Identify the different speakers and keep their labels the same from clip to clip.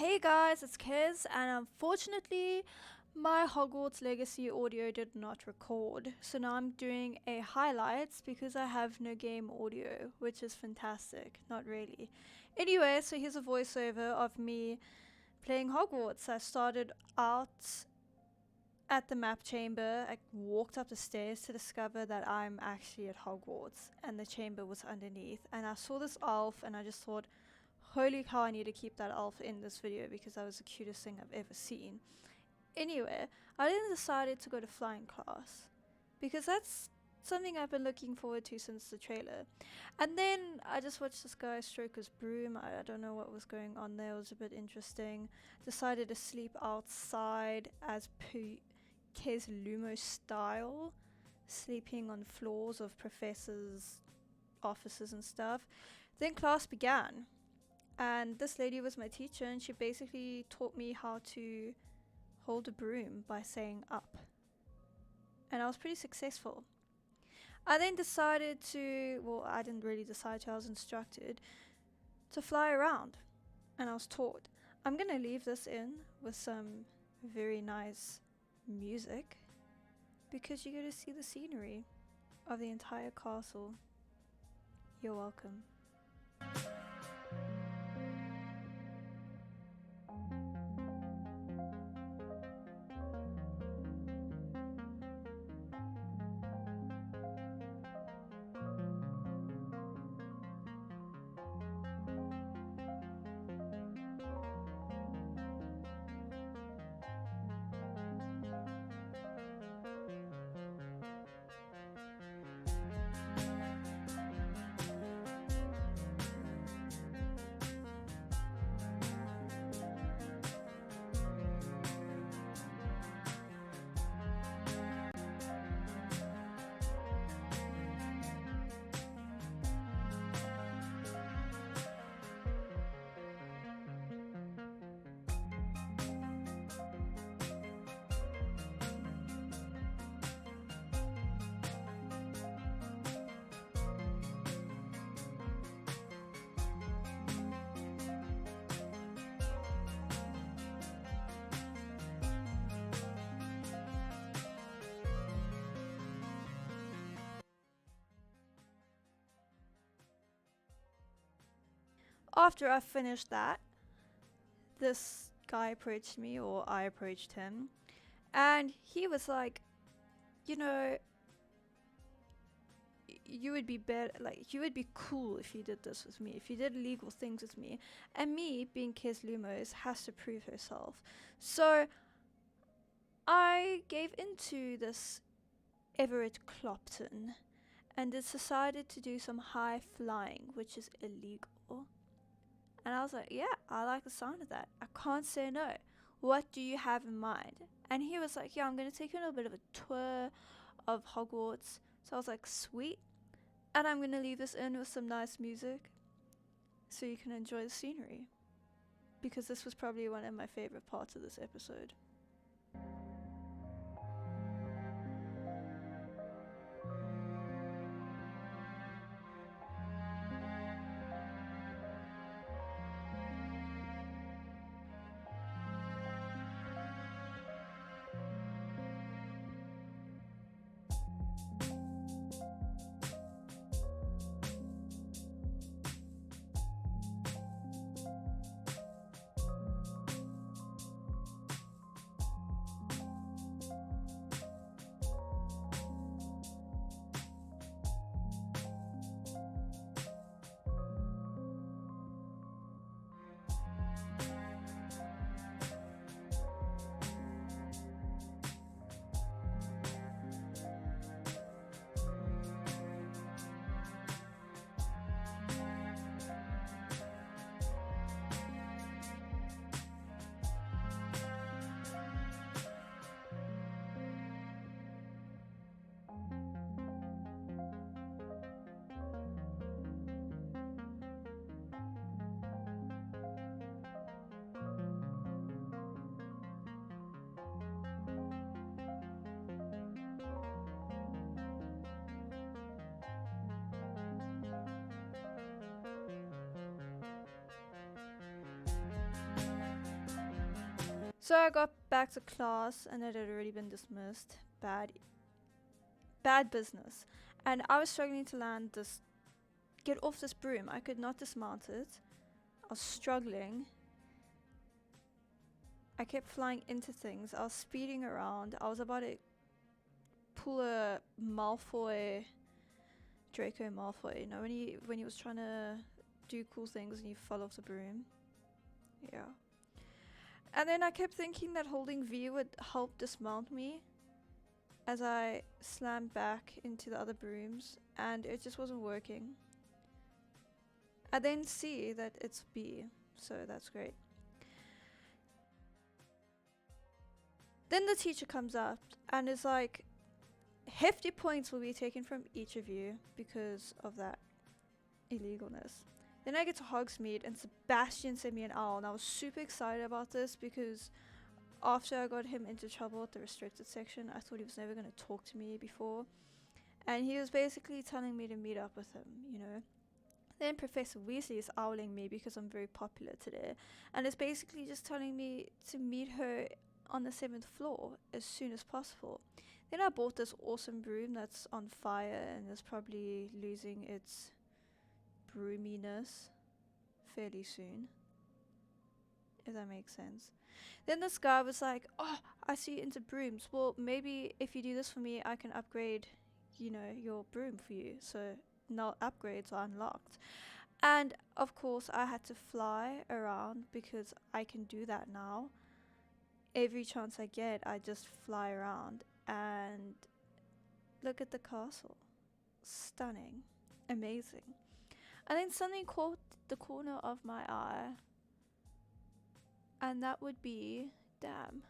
Speaker 1: Hey guys, it's Kez, and unfortunately, my Hogwarts Legacy audio did not record. So now I'm doing a highlights because I have no game audio, which is fantastic. Not really. Anyway, so here's a voiceover of me playing Hogwarts. I started out at the map chamber. I walked up the stairs to discover that I'm actually at Hogwarts, and the chamber was underneath. And I saw this elf, and I just thought, holy cow, I need to keep that elf in this video because that was the cutest thing I've ever seen. Anyway, I then decided to go to flying class because that's something I've been looking forward to since the trailer. And then I just watched this guy stroke his broom. I don't know what was going on there. It was a bit interesting. Decided to sleep outside as per Kes Lumo style, sleeping on floors of professors' offices and stuff. Then class began. And this lady was my teacher, and she basically taught me how to hold a broom by saying up. And I was pretty successful. I then decided I didn't really decide to, I was instructed to fly around. And I was taught. I'm gonna leave this in with some very nice music because you get to see the scenery of the entire castle. You're welcome. After I finished that, this guy approached me, or I approached him, and he was like, you know, you would be better, like, you would be cool if you did this with me, if you did illegal things with me. And me, being Kes Lumos, has to prove herself. So I gave into this Everett Clopton and decided to do some high flying, which is illegal. And I was like, yeah, I like the sound of that. I can't say no. What do you have in mind? And he was like, yeah, I'm going to take you on a bit of a tour of Hogwarts. So I was like, sweet. And I'm going to leave this in with some nice music so you can enjoy the scenery. Because this was probably one of my favorite parts of this episode. So I got back to class and it had already been dismissed. Bad business. And I was struggling to get off this broom. I could not dismount it. I was struggling. I kept flying into things. I was speeding around. I was about to pull a Draco Malfoy. You know, when he was trying to do cool things and he fell off the broom. Yeah. And then I kept thinking that holding V would help dismount me as I slammed back into the other brooms, and it just wasn't working. I then see that it's B, so that's great. Then the teacher comes up and is like, hefty points will be taken from each of you because of that illegalness. Then I get to Hogsmeade and Sebastian sent me an owl, and I was super excited about this because after I got him into trouble at the restricted section, I thought he was never going to talk to me before. And he was basically telling me to meet up with him, you know. Then Professor Weasley is owling me because I'm very popular today. And it's basically just telling me to meet her on the 7th floor as soon as possible. Then I bought this awesome broom that's on fire and is probably losing its broominess fairly soon, if that makes sense. Then this guy was like, oh, I see you into brooms. Well, maybe if you do this for me, I can upgrade, you know, your broom for you. So now upgrades are unlocked. And of course, I had to fly around because I can do that now. Every chance I get, I just fly around and look at the castle. Stunning. Amazing. And then something caught the corner of my eye. And that would be, damn.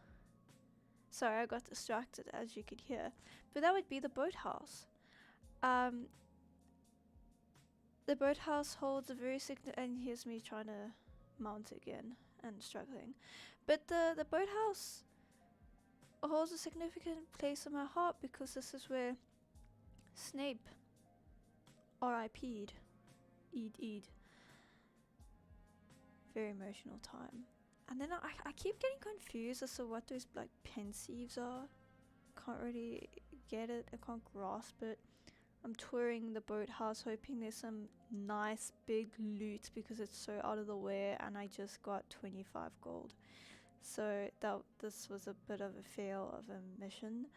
Speaker 1: Sorry, I got distracted as you could hear. But that would be the boathouse. The boathouse holds a very and here's me trying to mount again and struggling. But the boathouse holds a significant place in my heart because this is where Snape RIP'd. Eed. Very emotional time. And then I keep getting confused as to what those like pensieves are. Can't really get it. I can't grasp it. I'm touring the boathouse hoping there's some nice big loot because it's so out of the way, and I just got 25 gold. So this was a bit of a fail of a mission.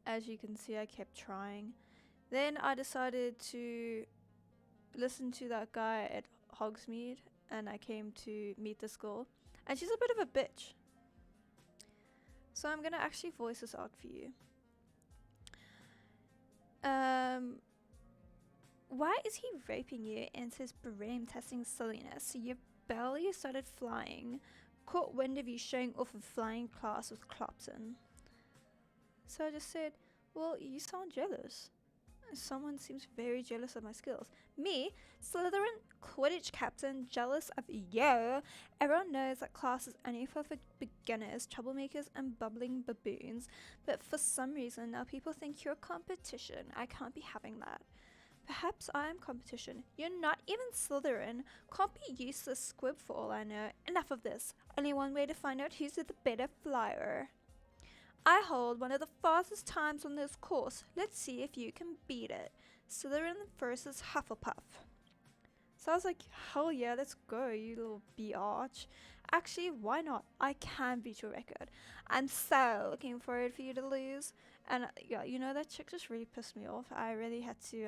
Speaker 1: As you can see, I kept trying. Then I decided to listen to that guy at Hogsmeade, and I came to meet this girl, and she's a bit of a bitch. So I'm gonna actually voice this out for you. Why is he raping you and his brain testing silliness? You barely started flying, caught wind of you showing off a flying class with Clopton. So I just said, well, you sound jealous. Someone seems very jealous of my skills. Me, Slytherin Quidditch captain, jealous of you. Everyone knows that class is only for beginners, troublemakers, and bubbling baboons. But for some reason, now people think you're competition. I can't be having that. Perhaps I am competition. You're not even Slytherin. Can't be useless squib for all I know. Enough of this. Only one way to find out who's the better flyer. I hold one of the fastest times on this course. Let's see if you can beat it. Slytherin versus Hufflepuff. So I was like, hell yeah, let's go, you little biatch. Actually, why not? I can beat your record. I'm so looking forward for you to lose. And yeah, you know, that chick just really pissed me off. I really had to,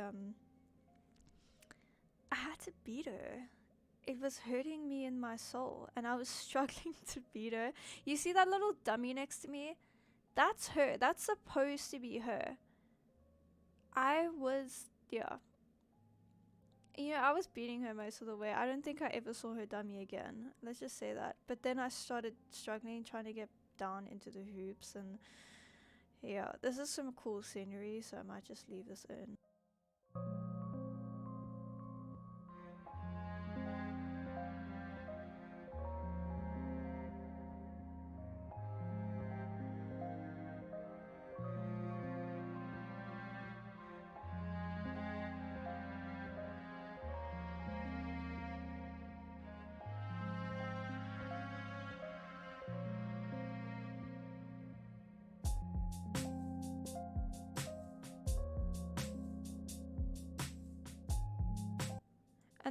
Speaker 1: I had to beat her. It was hurting me in my soul, and I was struggling to beat her. You see that little dummy next to me? That's her. That's supposed to be her. I was beating her most of the way. I don't think I ever saw her dummy again. Let's just say that. But then I started struggling, trying to get down into the hoops, and yeah, this is some cool scenery, so I might just leave this in.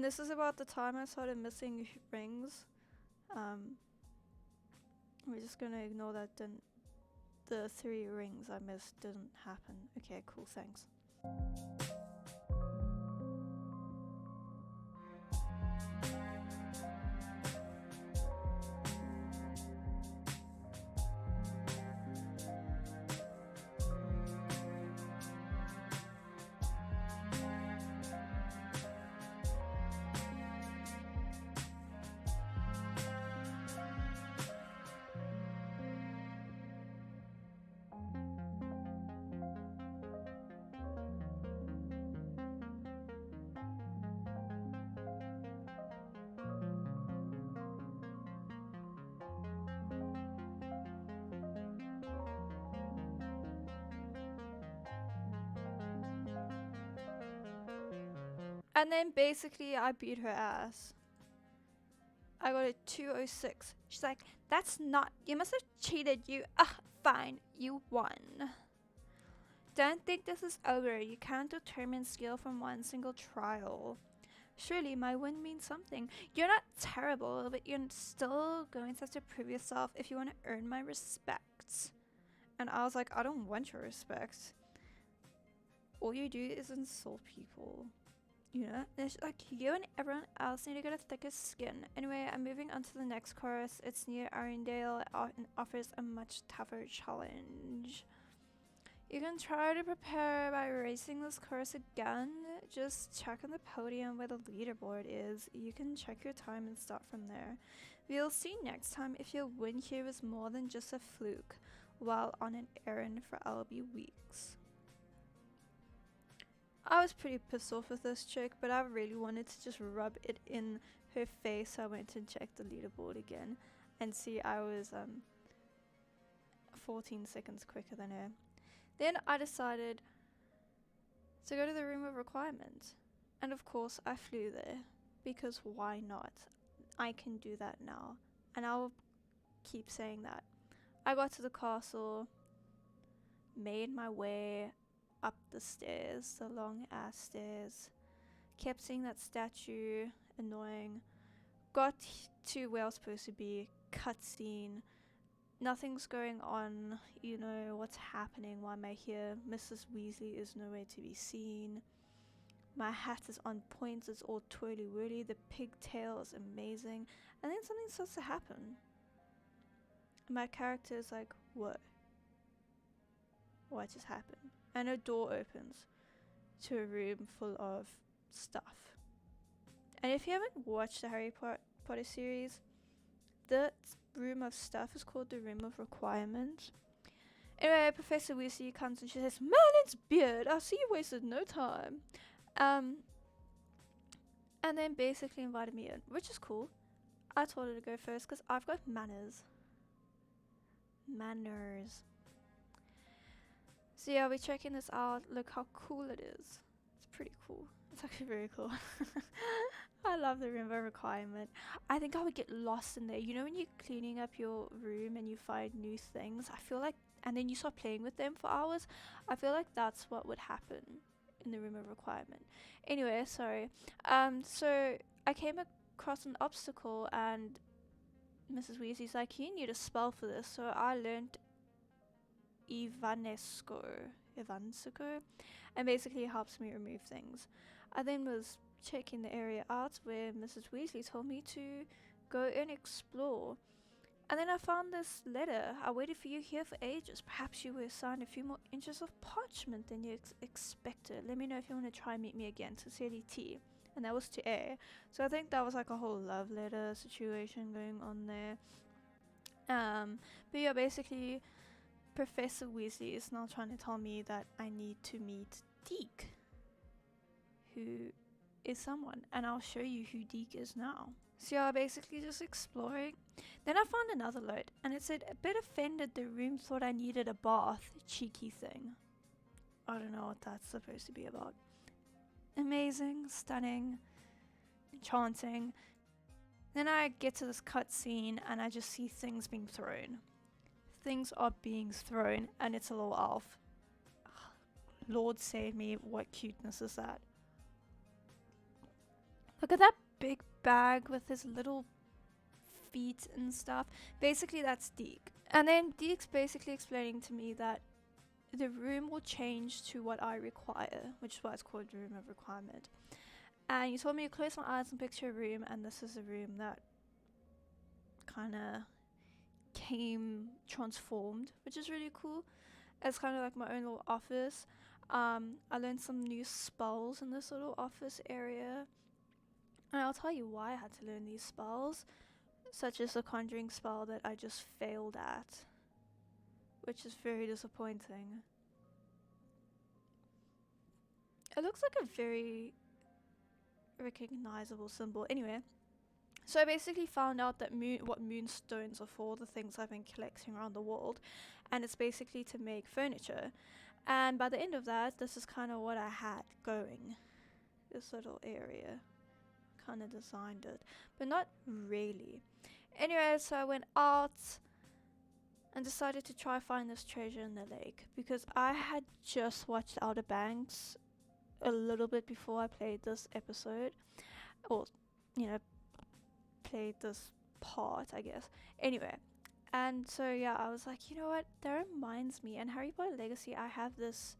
Speaker 1: And this is about the time I started missing rings. We're just gonna ignore that. The 3 rings I missed didn't happen. Okay, cool, thanks. And then basically I beat her ass. I got a 206. She's like, that's not, you must have cheated. You, fine, you won. Don't think this is over. You can't determine skill from one single trial. Surely my win means something. You're not terrible, but you're still going to have to prove yourself if you want to earn my respect. And I was like, I don't want your respect. All you do is insult people. You know, it's like you and everyone else need to get a thicker skin. Anyway, I'm moving on to the next course. It's near Arendelle and offers a much tougher challenge. You can try to prepare by racing this course again. Just check on the podium where the leaderboard is. You can check your time and start from there. We'll see next time if your win here was more than just a fluke while on an errand for LB weeks. I was pretty pissed off with this chick, but I really wanted to just rub it in her face, so I went and checked the leaderboard again and see I was 14 seconds quicker than her. Then I decided to go to the room of requirement, and of course I flew there, because why not? I can do that now, and I'll keep saying that. I got to the castle, made my way up the stairs, the long ass stairs, kept seeing that statue, annoying, got to where I was supposed to be, cutscene, nothing's going on, you know, what's happening, why am I here, Mrs. Weasley is nowhere to be seen, my hat is on point, it's all twirly whirly, the pigtail is amazing, and then something starts to happen. My character is like, what just happened? And a door opens to a room full of stuff. And if you haven't watched the Harry Potter series, the room of stuff is called the Room of Requirement. Anyway, Professor Weasley comes and she says, Merlin's beard, I see you wasted no time. And then basically invited me in, which is cool. I told her to go first because I've got manners. So yeah, we're checking this out. Look how cool it is. It's pretty cool. It's actually very cool. I love the room of requirement. I think I would get lost in there. You know when you're cleaning up your room and you find new things? I feel like, and then you start playing with them for hours. I feel like that's what would happen in the room of requirement. Anyway, sorry. So I came across an obstacle and Mrs. Weasley's like, you need a spell for this. So I learned Evanesco, and basically it helps me remove things. I then was checking the area out where Mrs. Weasley told me to go and explore, and then I found this letter. I waited for you here for ages. Perhaps you were assigned a few more inches of parchment than you expected. Let me know if you want to try and meet me again. Sincerely, T. And that was to A. So I think that was like a whole love letter situation going on there. But yeah, basically Professor Weasley is now trying to tell me that I need to meet Deke, who is someone, and I'll show you who Deke is now. So yeah, basically just exploring. Then I found another note, and it said, a bit offended the room thought I needed a bath. Cheeky thing. I don't know what that's supposed to be about. Amazing, stunning, enchanting. Then I get to this cutscene, and I just see things being thrown. Things are being thrown, and it's a little elf. Lord save me, what cuteness is that? Look at that big bag with his little feet and stuff. Basically, that's Deke. And then Deke's basically explaining to me that the room will change to what I require, which is why it's called room of requirement. And he told me to close my eyes and picture a room, and this is a room that kind of came transformed, which is really cool. It's kind of like my own little office. I learned some new spells in this little office area, and I'll tell you why I had to learn these spells, such as the conjuring spell that I just failed at, which is very disappointing. It looks like a very recognizable symbol. Anyway, so I basically found out that what moonstones are for, the things I've been collecting around the world, and it's basically to make furniture. And by the end of that, this is kind of what I had going. This little area. Kind of designed it, but not really. Anyway, so I went out and decided to try find this treasure in the lake, because I had just watched Outer Banks a little bit before I played this episode, or played this part, I guess. Anyway, and so yeah, I was like, you know what, that reminds me, in Harry Potter Legacy I have this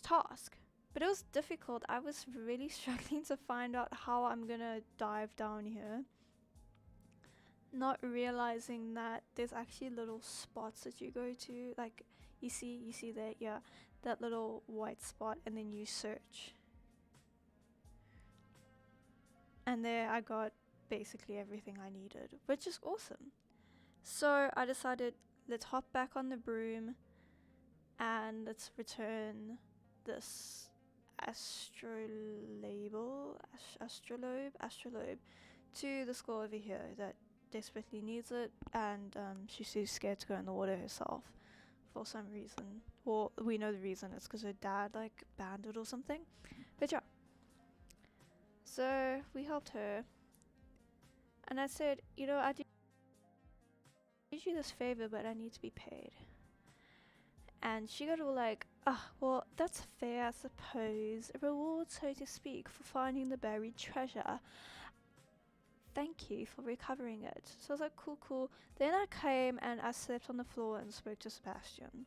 Speaker 1: task, but it was difficult. I was really struggling to find out how I'm gonna dive down here, not realizing that there's actually little spots that you go to, like you see there, yeah, that little white spot, and then you search, and there I got basically everything I needed, which is awesome. So I decided, let's hop back on the broom and let's return this astrolabe to the school over here that desperately needs it, and she's too scared to go in the water herself for some reason. Well, we know the reason. It's because her dad like banned it or something. But yeah, so we helped her, and I said, I did you this favor, but I need to be paid. And she got all like, well, that's fair, I suppose. A reward, so to speak, for finding the buried treasure. Thank you for recovering it. So I was like, cool. Then I came and I slept on the floor and spoke to Sebastian.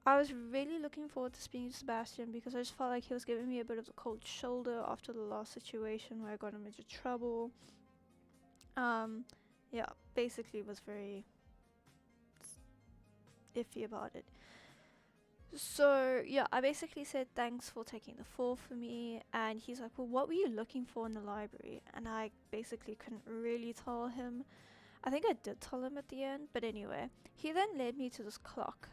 Speaker 1: I was really looking forward to speaking to Sebastian, because I just felt like he was giving me a bit of the cold shoulder after the last situation where I got him into trouble. Yeah, basically was very iffy about it. So yeah, I basically said thanks for taking the fall for me, and he's like, well, what were you looking for in the library? And I basically couldn't really tell him. I think I did tell him at the end, but anyway, he then led me to this clock.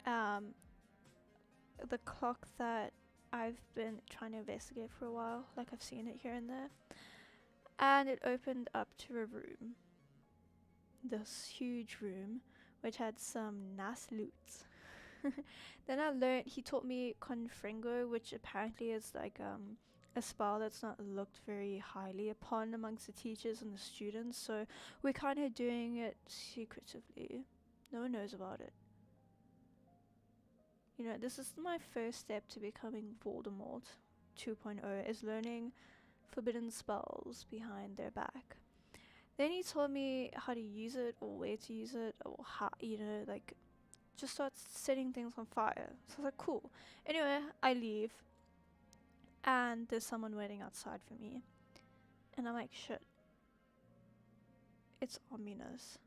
Speaker 1: The clock that I've been trying to investigate for a while, like I've seen it here and there, and it opened up to a room, this huge room, which had some nice loot. Then I learned, he taught me Confringo, which apparently is like a spell that's not looked very highly upon amongst the teachers and the students, so we're kind of doing it secretively. No one knows about it. This is my first step to becoming Voldemort 2.0, is learning forbidden spells behind their back. Then he told me how to use it, or where to use it, or how, just start setting things on fire. So I was like, cool. Anyway, I leave, and there's someone waiting outside for me. And I'm like, shit. It's ominous.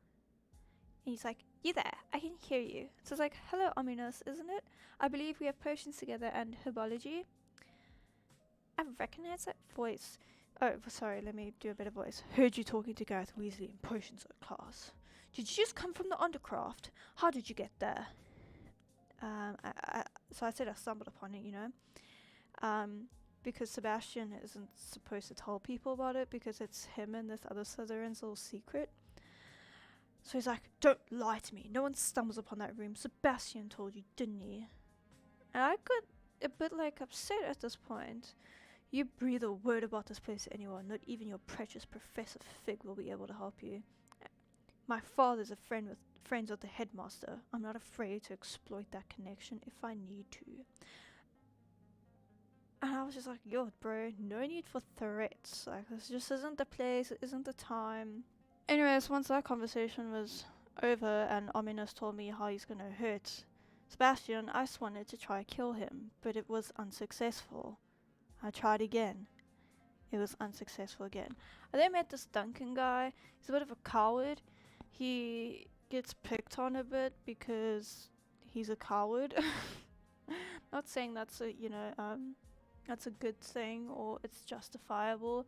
Speaker 1: And he's like, you there? I can hear you. So I was like, hello, ominous, isn't it? I believe we have potions together and herbology. I recognize that voice. Oh, sorry, let me do a better voice. Heard you talking to Gareth Weasley in potions at class. Did you just come from the undercraft? How did you get there? So I said I stumbled upon it, because Sebastian isn't supposed to tell people about it, because it's him and this other Slytherin's little secret. So he's like, don't lie to me. No one stumbles upon that room. Sebastian told you, didn't he? And I got a bit upset at this point. You breathe a word about this place to anyone, not even your precious Professor Fig will be able to help you. My father's friends with the headmaster. I'm not afraid to exploit that connection if I need to. And I was just like, yo, bro, no need for threats. Like, this just isn't the place, it isn't the time. Anyways, once that conversation was over and Ominous told me how he's gonna hurt Sebastian, I just wanted to try kill him, but it was unsuccessful. I tried again. It was unsuccessful again. I then met this Duncan guy. He's a bit of a coward. He gets picked on a bit because he's a coward. Not saying that's a, that's a good thing or it's justifiable,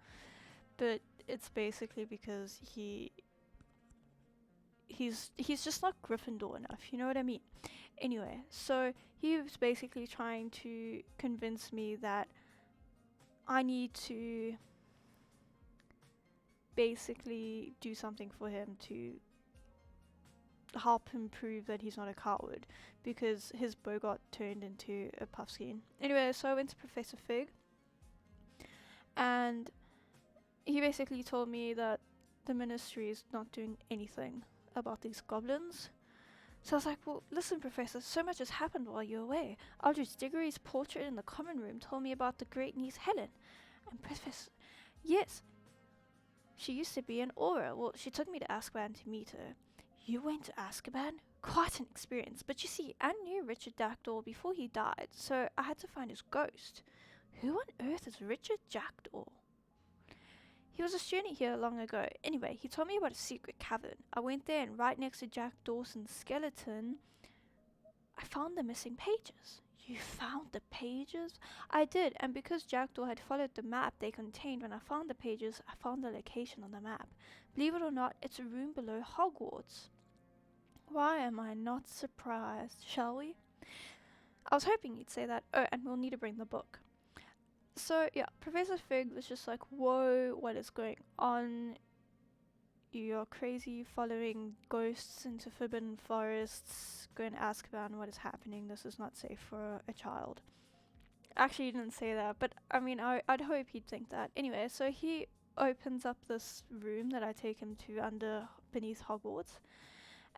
Speaker 1: but it's basically because he's just not Gryffindor enough, you know what I mean? Anyway, so he was basically trying to convince me that I need to basically do something for him to help him prove that he's not a coward, because his bow got turned into a puffskein. Anyway, so I went to Professor Fig, and he basically told me that the ministry is not doing anything about these goblins. So I was like, well, listen, Professor, so much has happened while you're away. Aldrich Diggory's portrait in the common room told me about the great niece Helen. And Professor, yes, she used to be an Aura. Well, she took me to Azkaban to meet her. You went to Azkaban? Quite an experience. But you see, I knew Richard Jackdaw before he died, so I had to find his ghost. Who on earth is Richard Jackdaw? He was a student here long ago. Anyway, he told me about a secret cavern. I went there, and right next to Jack Dawson's skeleton, I found the missing pages. You found the pages? I did, and because Jackdaw had followed the map they contained when I found the pages, I found the location on the map. Believe it or not, it's a room below Hogwarts. Why am I not surprised, shall we? I was hoping you'd say that. Oh, and we'll need to bring the book. So, yeah, Professor Fig was just like, whoa, what is going on? You're crazy, following ghosts into forbidden forests, going to Azkaban, what is happening? This is not safe for a child. Actually, he didn't say that, but I mean, I'd hope he'd think that. Anyway, so he opens up this room that I take him to beneath Hogwarts,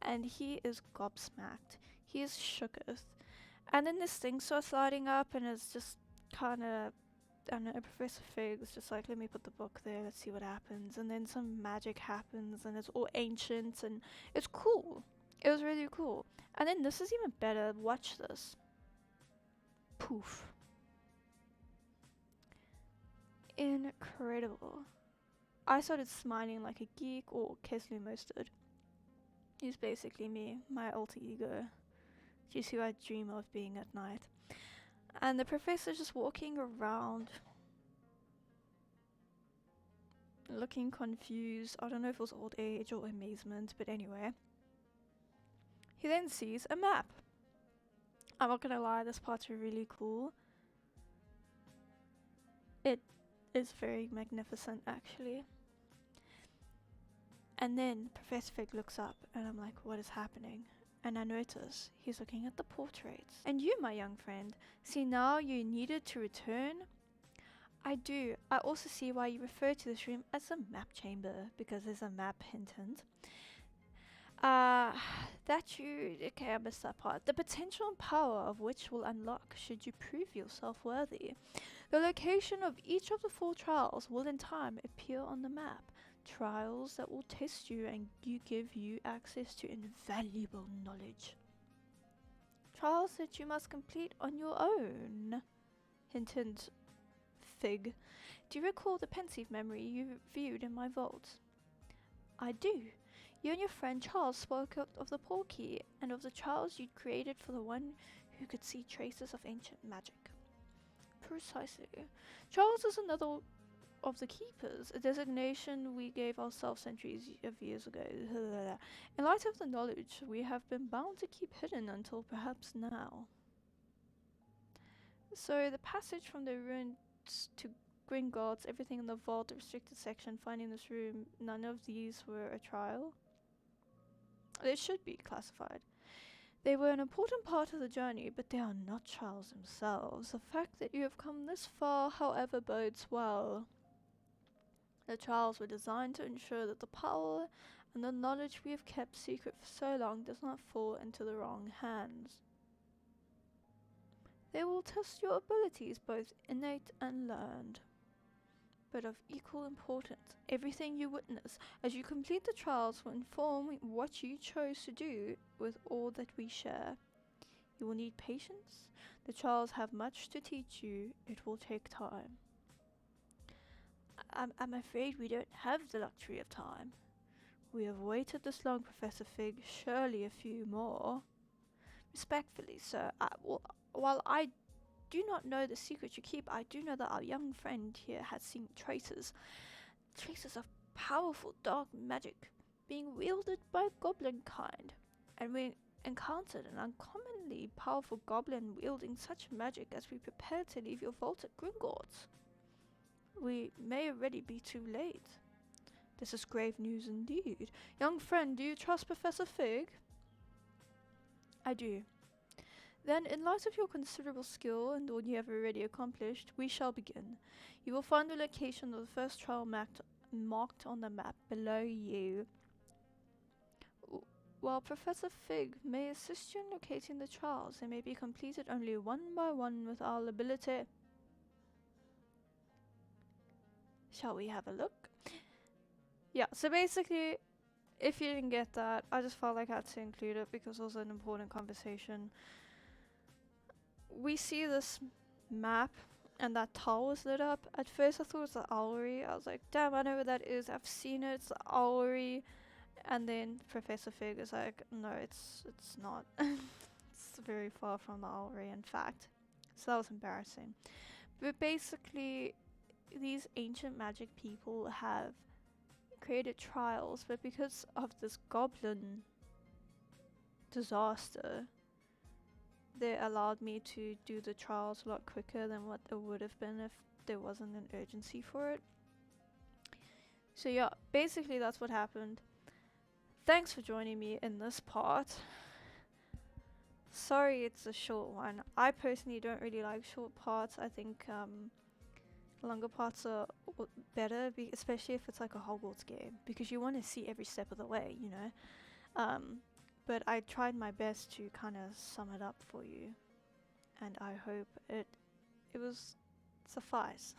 Speaker 1: and he is gobsmacked. He is shooketh. And then this thing starts lighting up, and it's just kind of, I don't know, Professor Fig is just like, let me put the book there, let's see what happens. And then some magic happens, and it's all ancient, and it's cool. It was really cool. And then this is even better. Watch this. Poof. Incredible. I started smiling like a geek, or Kesley Mostard. He's basically me, my alter ego. Just who I dream of being at night. And the professor's just walking around, looking confused. I don't know if it was old age or amazement, but anyway. He then sees a map. I'm not gonna lie, this part's really cool. It is very magnificent, actually. And then Professor Fig looks up, and I'm like, what is happening? And I notice he's looking at the portraits. And you, my young friend, see now you needed to return? I do. I also see why you refer to this room as a map chamber, because there's a map, hint hint. Okay, I missed that part. The potential and power of which will unlock should you prove yourself worthy. The location of each of the 4 trials will in time appear on the map. Trials that will test you and give you access to invaluable knowledge. Trials that you must complete on your own. Hint hint, Fig. Do you recall the pensive memory you viewed in my vault? I do. You and your friend Charles spoke of the Portkey and of the trials you'd created for the one who could see traces of ancient magic. Precisely. Charles is another of the Keepers, a designation we gave ourselves centuries of years ago. In light of the knowledge we have been bound to keep hidden until perhaps now. So the passage from the ruins to Gringotts, everything in the vault, the restricted section, finding this room, none of these were a trial. They should be classified. They were an important part of the journey, but they are not trials themselves. The fact that you have come this far, however, bodes well. The trials were designed to ensure that the power and the knowledge we have kept secret for so long does not fall into the wrong hands. They will test your abilities, both innate and learned. But of equal importance, everything you witness as you complete the trials will inform what you chose to do with all that we share. You will need patience. The trials have much to teach you. It will take time. I'm afraid we don't have the luxury of time. We have waited this long, Professor Fig. Surely a few more. Respectfully, sir, while I do not know the secret you keep, I do know that our young friend here has seen traces of powerful dark magic being wielded by goblin kind, and we encountered an uncommonly powerful goblin wielding such magic as we prepare to leave your vault at Gringotts. We may already be too late. This is grave news indeed. Young friend, do you trust Professor Fig? I do. Then, in light of your considerable skill and all you have already accomplished, we shall begin. You will find the location of the first trial marked on the map below you. While Professor Fig may assist you in locating the trials, they may be completed only one by one with our ability. Shall we have a look? Yeah, so basically, if you didn't get that, I just felt like I had to include it because it was an important conversation. We see this map and that tile was lit up. At first I thought it was the owlery. I was like, damn, I know what that is. I've seen it. It's the owlery. And then Professor Fig is like, no, it's not. It's very far from the owlery, in fact. So that was embarrassing. But basically, these ancient magic people have created trials, but because of this goblin disaster, they allowed me to do the trials a lot quicker than what it would have been if there wasn't an urgency for it. So yeah, basically that's what happened. Thanks for joining me in this part. Sorry it's a short one. I personally don't really like short parts. I think longer parts are better, especially if it's like a Hogwarts game, because you want to see every step of the way, you know. But I tried my best to kind of sum it up for you, and I hope it was suffice.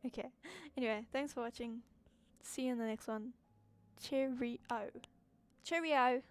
Speaker 1: Okay. Anyway, thanks for watching. See you in the next one. Cheerio. Cheerio.